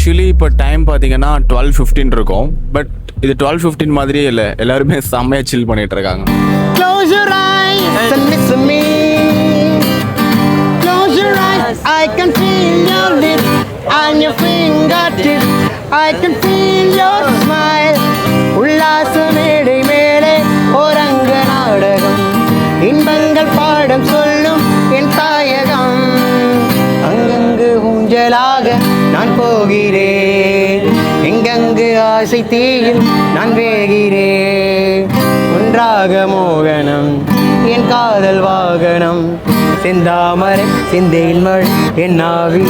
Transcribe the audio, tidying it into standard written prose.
Actually இப்போ time பார்த்தீங்கன்னா 12:15 இருக்கும். பட் இது 12:15 மாதிரியே இல்லை, எல்லாருமே செம்மையா சில் பண்ணிட்டு இருக்காங்க. Close your eyes and listen me. Close your eyes, I can feel your lips and your fingertips. I can feel your smile. உல்லாச மேடை மேலே ஓரங்க நாடகம், இன்பங்கள் பாடம் சொல்லும் என் தாயகம். அங்கங்கு ஊஞ்சலாக நான் போகிறேன், எங்கெங்கு ஆசை தீயில் நான் வேகிறேன். ஒன்றாக மோகனம் என் காதல் வாகனம், செந்தாமரை செந்தேல் மழை என் ஆவி.